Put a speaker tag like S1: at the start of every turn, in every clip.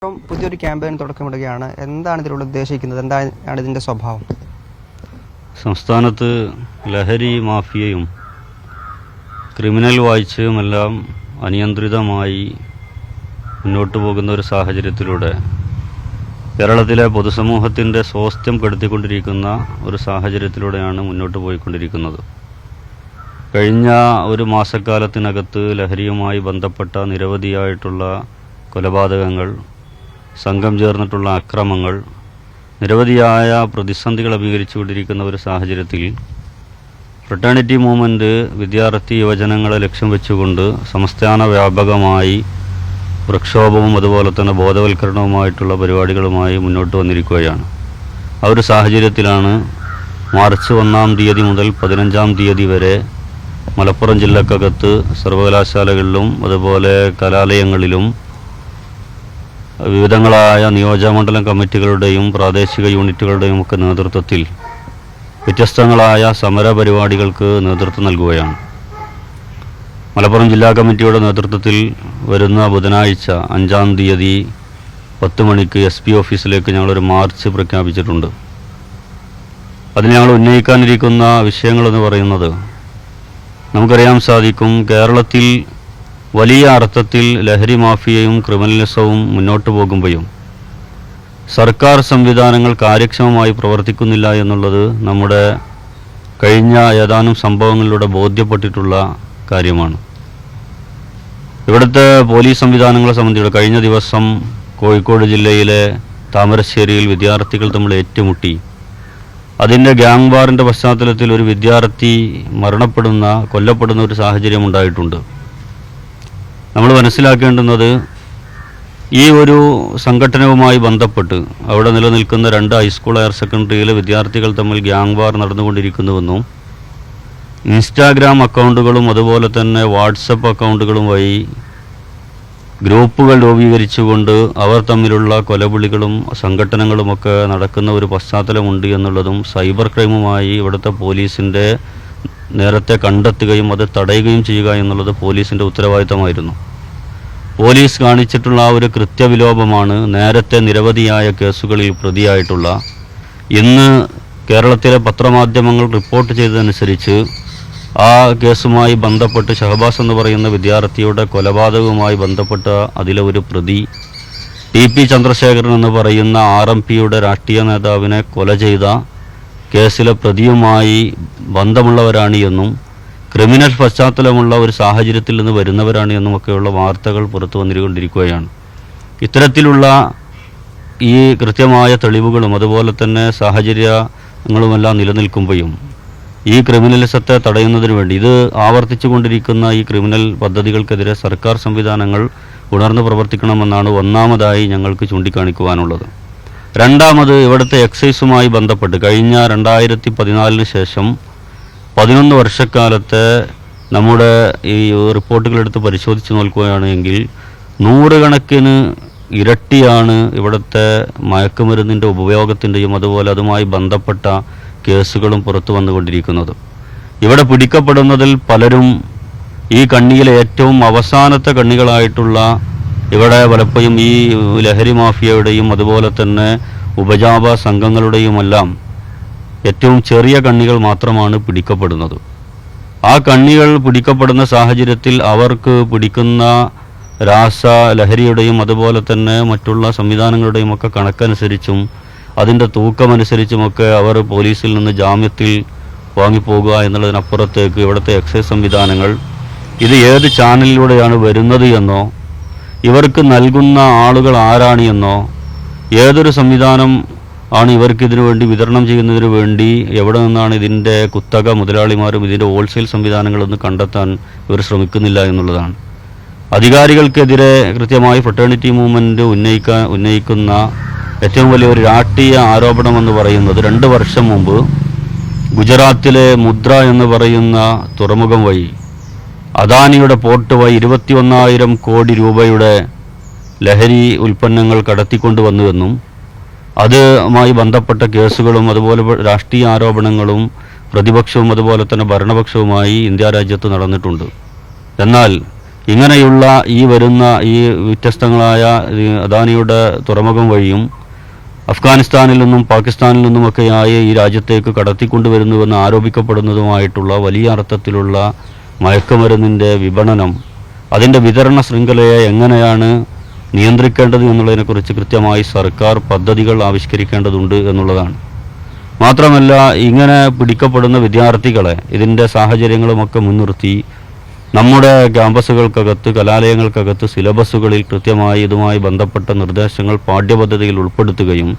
S1: പുതിയൊരു ക്യാമ്പയിൻ തുടക്കമിടുകയാണ്. എന്താണ് ഇതിലൂടെ ഉദ്ദേശിക്കുന്നത്? എന്താണ് ഇതിൻ്റെ സ്വഭാവം?
S2: സംസ്ഥാനത്ത് ലഹരി മാഫിയയും ക്രിമിനൽ വാഴ്ചയുമെല്ലാം അനിയന്ത്രിതമായി മുന്നോട്ട് പോകുന്ന ഒരു സാഹചര്യത്തിലൂടെ കേരളത്തിലെ പൊതുസമൂഹത്തിൻ്റെ സ്വാസ്ഥ്യം കെടുത്തിക്കൊണ്ടിരിക്കുന്ന ഒരു സാഹചര്യത്തിലൂടെയാണ് മുന്നോട്ട് പോയിക്കൊണ്ടിരിക്കുന്നത്. കഴിഞ്ഞ ഒരു മാസക്കാലത്തിനകത്ത് ലഹരിയുമായി ബന്ധപ്പെട്ട നിരവധിയായിട്ടുള്ള കൊലപാതകങ്ങൾ, സംഘം ചേർന്നിട്ടുള്ള അക്രമങ്ങൾ, നിരവധിയായ പ്രതിസന്ധികൾ അഭിമുഖീകരിച്ചുകൊണ്ടിരിക്കുന്ന ഒരു സാഹചര്യത്തിൽ ഫ്രട്ടേണിറ്റി മൂവ്മെൻറ്റ് വിദ്യാർത്ഥി യുവജനങ്ങളെ ലക്ഷ്യം വെച്ചുകൊണ്ട് സംസ്ഥാന വ്യാപകമായി പ്രക്ഷോഭവും അതുപോലെ തന്നെ ബോധവൽക്കരണവുമായിട്ടുള്ള പരിപാടികളുമായി മുന്നോട്ട് വന്നിരിക്കുകയാണ്. ആ ഒരു സാഹചര്യത്തിലാണ് മാർച്ച് 1-ാം തീയതി മുതൽ 15-ാം തീയതി വരെ മലപ്പുറം ജില്ലക്കകത്ത് സർവകലാശാലകളിലും അതുപോലെ കലാലയങ്ങളിലും വിവിധങ്ങളായ നിയോജകമണ്ഡലം കമ്മിറ്റികളുടെയും പ്രാദേശിക യൂണിറ്റുകളുടെയും ഒക്കെ നേതൃത്വത്തിൽ വ്യത്യസ്തങ്ങളായ സമര പരിപാടികൾക്ക് നേതൃത്വം നൽകുകയാണ്. മലപ്പുറം ജില്ലാ കമ്മിറ്റിയുടെ നേതൃത്വത്തിൽ വരുന്ന ബുധനാഴ്ച 5-ാം തീയതി 10 മണിക്ക് SP ഓഫീസിലേക്ക് ഞങ്ങളൊരു മാർച്ച് പ്രഖ്യാപിച്ചിട്ടുണ്ട്. അതിൽ ഞങ്ങൾ ഉന്നയിക്കാനിരിക്കുന്ന വിഷയങ്ങളെന്ന് പറയുന്നത്, നമുക്കറിയാൻ സാധിക്കും, കേരളത്തിൽ വലിയ അർത്ഥത്തിൽ ലഹരി മാഫിയയും ക്രിമിനലിസവും മുന്നോട്ട് പോകുമ്പോഴും സർക്കാർ സംവിധാനങ്ങൾ കാര്യക്ഷമമായി പ്രവർത്തിക്കുന്നില്ല എന്നുള്ളത് നമ്മുടെ കഴിഞ്ഞ ഏതാനും സംഭവങ്ങളിലൂടെ ബോധ്യപ്പെട്ടിട്ടുള്ള കാര്യമാണ്. ഇവിടുത്തെ പോലീസ് സംവിധാനങ്ങളെ സംബന്ധിച്ച് കഴിഞ്ഞ ദിവസം കോഴിക്കോട് ജില്ലയിലെ താമരശ്ശേരിയിൽ വിദ്യാർത്ഥികൾ തമ്മിൽ ഏറ്റുമുട്ടി. അതിൻ്റെ ഗ്യാങ് വാറിൻ്റെ പശ്ചാത്തലത്തിൽ ഒരു വിദ്യാർത്ഥി കൊല്ലപ്പെടുന്ന ഒരു സാഹചര്യം ഉണ്ടായിട്ടുണ്ട്. നമ്മൾ മനസ്സിലാക്കേണ്ടുന്നത്, ഈ ഒരു സംഘടനവുമായി ബന്ധപ്പെട്ട് അവിടെ നിലനിൽക്കുന്ന 2 ഹൈസ്കൂൾ ഹയർ സെക്കൻഡറിയിലെ വിദ്യാർത്ഥികൾ തമ്മിൽ ഗ്യാങ് വാർ നടന്നുകൊണ്ടിരിക്കുന്നുവെന്നും ഇൻസ്റ്റാഗ്രാം അക്കൗണ്ടുകളും അതുപോലെ തന്നെ വാട്സപ്പ് അക്കൗണ്ടുകളും വഴി ഗ്രൂപ്പുകൾ രൂപീകരിച്ചുകൊണ്ട് അവർ തമ്മിലുള്ള കൊലവിളികളും സംഘട്ടനങ്ങളുമൊക്കെ നടക്കുന്ന ഒരു പശ്ചാത്തലമുണ്ട് എന്നുള്ളതും സൈബർ ക്രൈമുമായി ഇവിടുത്തെ പോലീസിൻ്റെ നേരത്തെ കണ്ടെത്തുകയും അത് തടയുകയും ചെയ്യുക എന്നുള്ളത് പോലീസിൻ്റെ ഉത്തരവാദിത്തമായിരുന്നു. പോലീസ് കാണിച്ചിട്ടുള്ള ആ ഒരു കൃത്യവിലോപമാണ് നേരത്തെ നിരവധിയായ കേസുകളിൽ പ്രതിയായിട്ടുള്ള, ഇന്ന് കേരളത്തിലെ പത്രമാധ്യമങ്ങൾ റിപ്പോർട്ട് ചെയ്തതനുസരിച്ച് ആ കേസുമായി ബന്ധപ്പെട്ട് ഷഹബാസ് എന്ന് പറയുന്ന വിദ്യാർത്ഥിയുടെ കൊലപാതകവുമായി ബന്ധപ്പെട്ട അതിലെ ഒരു പ്രതി TP ചന്ദ്രശേഖരൻ എന്ന് പറയുന്ന RMPയുടെ രാഷ്ട്രീയ നേതാവിനെ കൊല ചെയ്ത കേസിലെ പ്രതിയുമായി ബന്ധമുള്ളവരാണ് എന്നും ക്രിമിനൽ പശ്ചാത്തലമുള്ള ഒരു സാഹചര്യത്തിൽ നിന്ന് വരുന്നവരാണ് എന്നുമൊക്കെയുള്ള വാർത്തകൾ പുറത്തു വന്നുകൊണ്ടിരിക്കുകയാണ്. ഇത്തരത്തിലുള്ള ഈ കൃത്യമായ തെളിവുകളും അതുപോലെ തന്നെ സാഹചര്യങ്ങളുമെല്ലാം നിലനിൽക്കുമ്പോഴും ഈ ക്രിമിനലിസത്തെ തടയുന്നതിന് വേണ്ടി ഇത് ആവർത്തിച്ചു കൊണ്ടിരിക്കുന്ന ഈ ക്രിമിനൽ പദ്ധതികൾക്കെതിരെ സർക്കാർ സംവിധാനങ്ങൾ ഉണർന്നു പ്രവർത്തിക്കണമെന്നാണ് ഒന്നാമതായി ഞങ്ങൾക്ക് ചൂണ്ടിക്കാണിക്കുവാനുള്ളത്. രണ്ടാമത്, ഇവിടുത്തെ എക്സൈസുമായി ബന്ധപ്പെട്ട് കഴിഞ്ഞ 2014 ശേഷം 11 വർഷക്കാലത്തെ നമ്മുടെ ഈ റിപ്പോർട്ടുകളെടുത്ത് പരിശോധിച്ച് നോക്കുകയാണെങ്കിൽ 100 കണക്കിന് ഇരട്ടിയാണ് ഇവിടുത്തെ മയക്കുമരുന്നിൻ്റെ ഉപയോഗത്തിൻ്റെയും അതുപോലെ അതുമായി ബന്ധപ്പെട്ട കേസുകളും പുറത്തു വന്നുകൊണ്ടിരിക്കുന്നത്. ഇവിടെ പിടിക്കപ്പെടുന്നതിൽ പലരും ഈ കണ്ണിയിലെ ഏറ്റവും അവസാനത്തെ കണ്ണികളായിട്ടുള്ള, ഇവിടെ പലപ്പോഴും ഈ ലഹരി മാഫിയയുടെയും അതുപോലെ തന്നെ ഉപജാപ സംഘങ്ങളുടെയുമെല്ലാം ഏറ്റവും ചെറിയ കണ്ണികൾ മാത്രമാണ് പിടിക്കപ്പെടുന്നത്. ആ കണ്ണികൾ പിടിക്കപ്പെടുന്ന സാഹചര്യത്തിൽ അവർക്ക് പിടിക്കുന്ന ലഹരിയുടെയും അതുപോലെ തന്നെ മറ്റുള്ള സംവിധാനങ്ങളുടെയും ഒക്കെ കണക്കനുസരിച്ചും അതിൻ്റെ തൂക്കമനുസരിച്ചുമൊക്കെ അവർ പോലീസിൽ നിന്ന് ജാമ്യത്തിൽ വാങ്ങിപ്പോകുക എന്നുള്ളതിനപ്പുറത്തേക്ക് ഇവിടുത്തെ എക്സൈസ് സംവിധാനങ്ങൾ ഇത് ഏത് ചാനലിലൂടെയാണ് വരുന്നത് എന്നോ ഇവർക്ക് നൽകുന്ന ആളുകൾ ആരാണ് എന്നോ ഏതൊരു സംവിധാനം ആണ് ഇവർക്കിതിനു വേണ്ടി വിതരണം ചെയ്യുന്നതിന് വേണ്ടി എവിടെ നിന്നാണ് ഇതിൻ്റെ കുത്തക മുതലാളിമാരും ഇതിൻ്റെ ഹോൾസെയിൽ സംവിധാനങ്ങളൊന്നും കണ്ടെത്താൻ ഇവർ ശ്രമിക്കുന്നില്ല എന്നുള്ളതാണ്. അധികാരികൾക്കെതിരെ കൃത്യമായി ഫ്രട്ടേണിറ്റി മൂവ്മെൻറ്റ് ഉന്നയിക്കുന്ന ഏറ്റവും വലിയൊരു രാഷ്ട്രീയ ആരോപണമെന്ന് പറയുന്നത്, 2 വർഷം മുമ്പ് ഗുജറാത്തിലെ മുദ്ര എന്ന് പറയുന്ന തുറമുഖം വഴി അദാനിയുടെ പോർട്ട് വഴി 21,000 കോടി രൂപയുടെ ലഹരി ഉൽപ്പന്നങ്ങൾ കടത്തിക്കൊണ്ടുവന്നുവെന്നും അതുമായി ബന്ധപ്പെട്ട കേസുകളും അതുപോലെ രാഷ്ട്രീയ ആരോപണങ്ങളും പ്രതിപക്ഷവും അതുപോലെ തന്നെ ഭരണപക്ഷവുമായി ഇന്ത്യ രാജ്യത്ത് നടന്നിട്ടുണ്ട്. എന്നാൽ ഇങ്ങനെയുള്ള ഈ വരുന്ന ഈ വ്യത്യസ്തങ്ങളായ അദാനിയുടെ തുറമുഖം വഴിയും അഫ്ഗാനിസ്ഥാനിൽ നിന്നും പാകിസ്ഥാനിൽ നിന്നുമൊക്കെയായി ഈ രാജ്യത്തേക്ക് കടത്തിക്കൊണ്ടുവരുന്നുവെന്ന് ആരോപിക്കപ്പെടുന്നതുമായിട്ടുള്ള വലിയ അർത്ഥത്തിലുള്ള മയക്കുമരുന്നിൻ്റെ വിപണനം, അതിൻ്റെ വിതരണ ശൃംഖലയെ എങ്ങനെയാണ് നിയന്ത്രിക്കേണ്ടത് എന്നുള്ളതിനെക്കുറിച്ച് കൃത്യമായി സർക്കാർ പദ്ധതികൾ ആവിഷ്കരിക്കേണ്ടതുണ്ട് എന്നുള്ളതാണ്. മാത്രമല്ല, ഇങ്ങനെ പിടിക്കപ്പെടുന്ന വിദ്യാർത്ഥികളെ ഇതിൻ്റെ സാഹചര്യങ്ങളുമൊക്കെ മുൻനിർത്തി നമ്മുടെ ക്യാമ്പസുകൾക്കകത്ത്, കലാലയങ്ങൾക്കകത്ത് സിലബസുകളിൽ കൃത്യമായി ഇതുമായി ബന്ധപ്പെട്ട നിർദ്ദേശങ്ങൾ പാഠ്യപദ്ധതിയിൽ ഉൾപ്പെടുത്തുകയും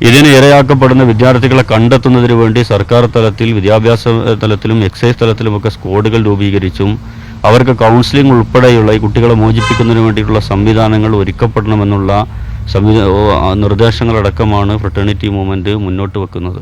S2: ഇതിന് ഇരയാക്കപ്പെടുന്ന വിദ്യാർത്ഥികളെ കണ്ടെത്തുന്നതിന് വേണ്ടി സർക്കാർ തലത്തിൽ, വിദ്യാഭ്യാസ തലത്തിലും എക്സൈസ് തലത്തിലുമൊക്കെ സ്ക്വാഡുകൾ രൂപീകരിച്ചും അവർക്ക് കൗൺസിലിംഗ് ഉൾപ്പെടെയുള്ള ഈ കുട്ടികളെ മോചിപ്പിക്കുന്നതിന് വേണ്ടിയിട്ടുള്ള സംവിധാനങ്ങൾ ഒരുക്കപ്പെടണമെന്നുള്ള നിർദ്ദേശങ്ങളടക്കമാണ് ഫ്രട്ടേണിറ്റി മൂവ്മെൻറ്റ് മുന്നോട്ട് വെക്കുന്നത്.